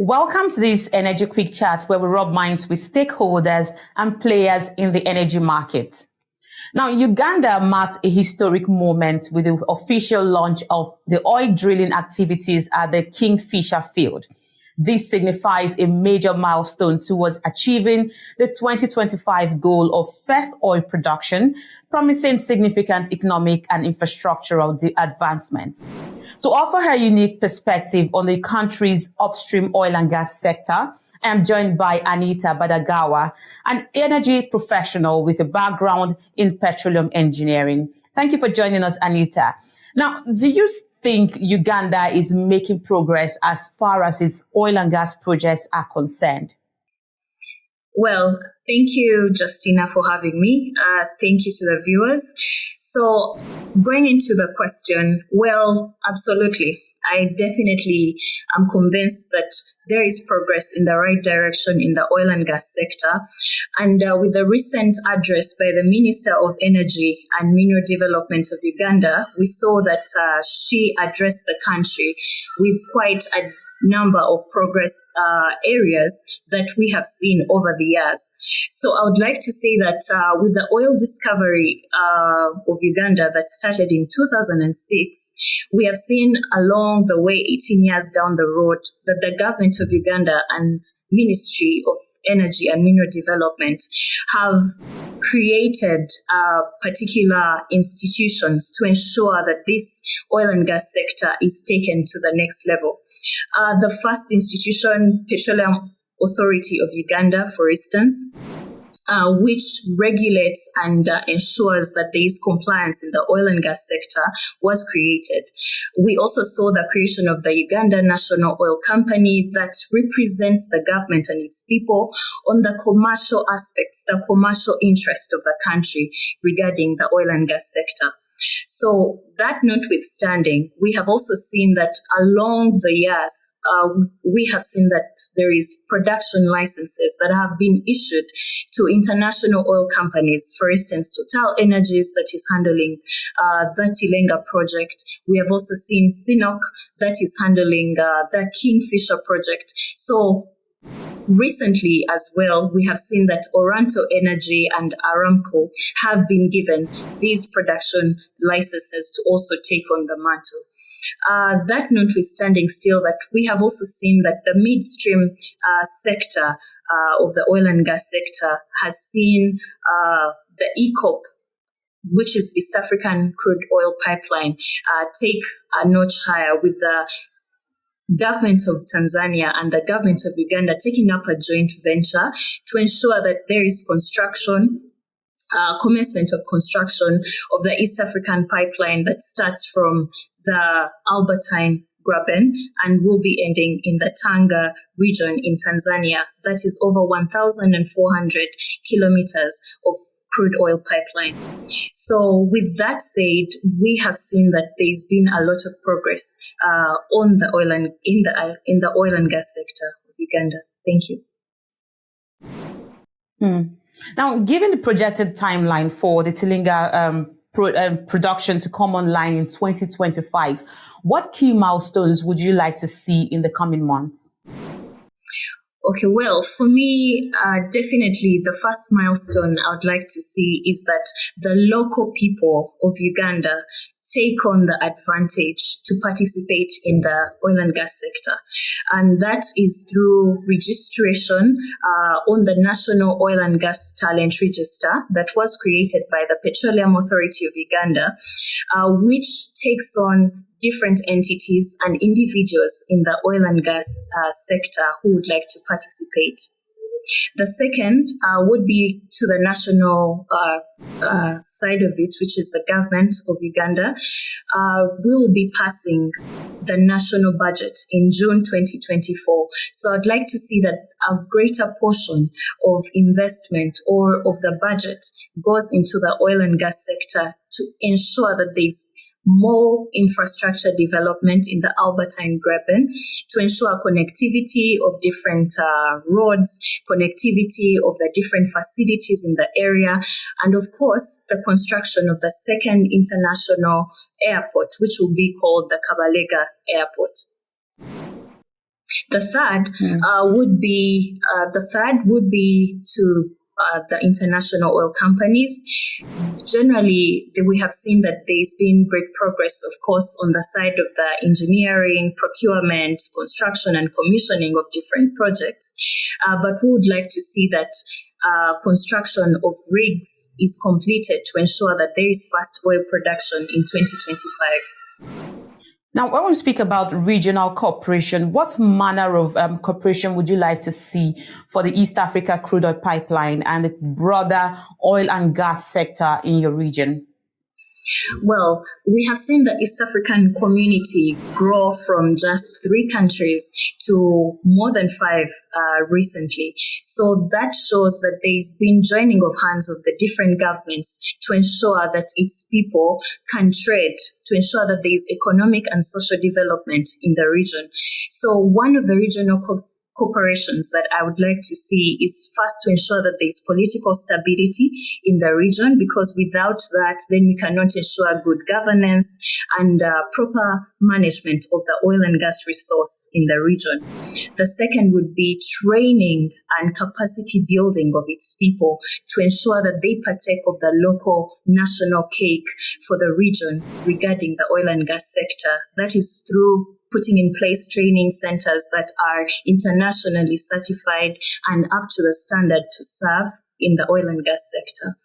Welcome to this Energy Quick Chat where we rub minds with stakeholders and players in the energy market. Now, Uganda marked a historic moment with the official launch of the oil drilling activities at the Kingfisher field. This signifies a major milestone towards achieving the 2025 goal of first oil production, promising significant economic and infrastructural advancements. To offer her unique perspective on the country's upstream oil and gas sector, I am joined by Anita Badagawa, an energy professional with a background in petroleum engineering. Thank you for joining us, Anita. Now, do you think Uganda is making progress as far as its oil and gas projects are concerned? Well, thank you, Justina, for having me. Thank you to the viewers. So going into the question, well, absolutely. I definitely am convinced that there is progress in the right direction in the oil and gas sector. And with the recent address by the Minister of Energy and Mineral Development of Uganda, we saw that she addressed the country with quite a number of progress areas that we have seen over the years. So I would like to say that with the oil discovery of Uganda that started in 2006, we have seen along the way, 18 years down the road, that the government of Uganda and Ministry of Energy and Mineral Development have created particular institutions to ensure that this oil and gas sector is taken to the next level. The first institution, Petroleum Authority of Uganda, for instance, which regulates and ensures that there is compliance in the oil and gas sector, was created. We also saw the creation of the Uganda National Oil Company that represents the government and its people on the commercial aspects, the commercial interest of the country regarding the oil and gas sector. So that notwithstanding, we have also seen that along the years, we have seen that there is production licenses that have been issued to international oil companies. For instance, Total Energies that is handling the Tilenga project. We have also seen CNOOC that is handling the Kingfisher project. So recently as well, we have seen that Oranto Energy and Aramco have been given these production licenses to also take on the mantle. That notwithstanding still, that we have also seen that the midstream sector of the oil and gas sector has seen the EACOP, which is East African Crude Oil Pipeline, take a notch higher with the government of Tanzania and the government of Uganda taking up a joint venture to ensure that there is commencement of construction of the East African pipeline that starts from the Albertine Graben and will be ending in the Tanga region in Tanzania. That is over 1,400 kilometers of crude oil pipeline. So with that said, we have seen that there's been a lot of progress on the oil and in the oil and gas sector of Uganda. Thank you. Now, given the projected timeline for the Tilinga production to come online in 2025, what key milestones would you like to see in the coming months? Okay, well, for me, definitely the first milestone I would like to see is that the local people of Uganda take on the advantage to participate in the oil and gas sector. And that is through registration on the National Oil and Gas Talent Register that was created by the Petroleum Authority of Uganda, which takes on different entities and individuals in the oil and gas sector who would like to participate. The second would be to the national side of it, which is the government of Uganda. We will be passing the national budget in June 2024. So I'd like to see that a greater portion of investment or of the budget goes into the oil and gas sector to ensure that there's more infrastructure development in the Albertine Graben to ensure connectivity of different roads, connectivity of the different facilities in the area, and of course, the construction of the second international airport, which will be called the Kabalega Airport. The third would be to the international oil companies. Generally, we have seen that there's been great progress, of course, on the side of the engineering, procurement, construction, and commissioning of different projects. But we would like to see that construction of rigs is completed to ensure that there is fast oil production in 2025. Now, when we speak about regional cooperation, what manner of cooperation would you like to see for the East Africa crude oil pipeline and the broader oil and gas sector in your region? Well, we have seen the East African community grow from just 3 countries to more than 5 recently. So that shows that there's been joining of hands of the different governments to ensure that its people can trade, to ensure that there is economic and social development in the region. So one of the regional cooperations that I would like to see is first to ensure that there's political stability in the region, because without that, then we cannot ensure good governance and proper management of the oil and gas resource in the region. The second would be training and capacity building of its people to ensure that they partake of the local national cake for the region regarding the oil and gas sector. That is through putting in place training centers that are internationally certified and up to the standard to serve in the oil and gas sector.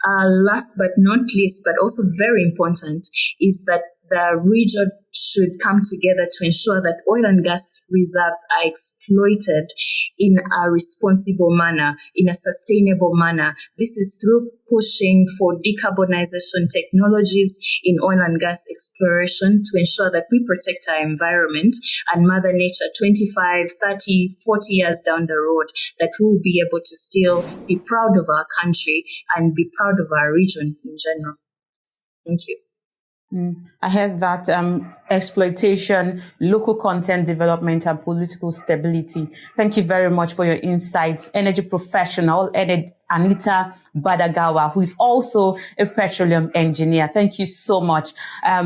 Last but not least, but also very important, is that the region should come together to ensure that oil and gas reserves are exploited in a responsible manner, in a sustainable manner. This is through pushing for decarbonization technologies in oil and gas exploration to ensure that we protect our environment and Mother Nature 25, 30, 40 years down the road, that we will be able to still be proud of our country and be proud of our region in general. Thank you. I heard that exploitation, local content development, and political stability. Thank you very much for your insights. Energy professional, Anita Badagawa, who is also a petroleum engineer. Thank you so much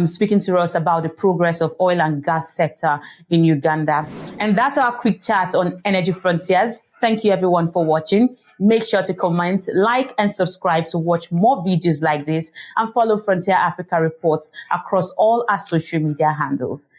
speaking to us about the progress of oil and gas sector in Uganda. And that's our quick chat on Energy Frontiers. Thank you everyone for watching. Make sure to comment, like, and subscribe to watch more videos like this, and follow Frontier Africa Reports across all our social media handles.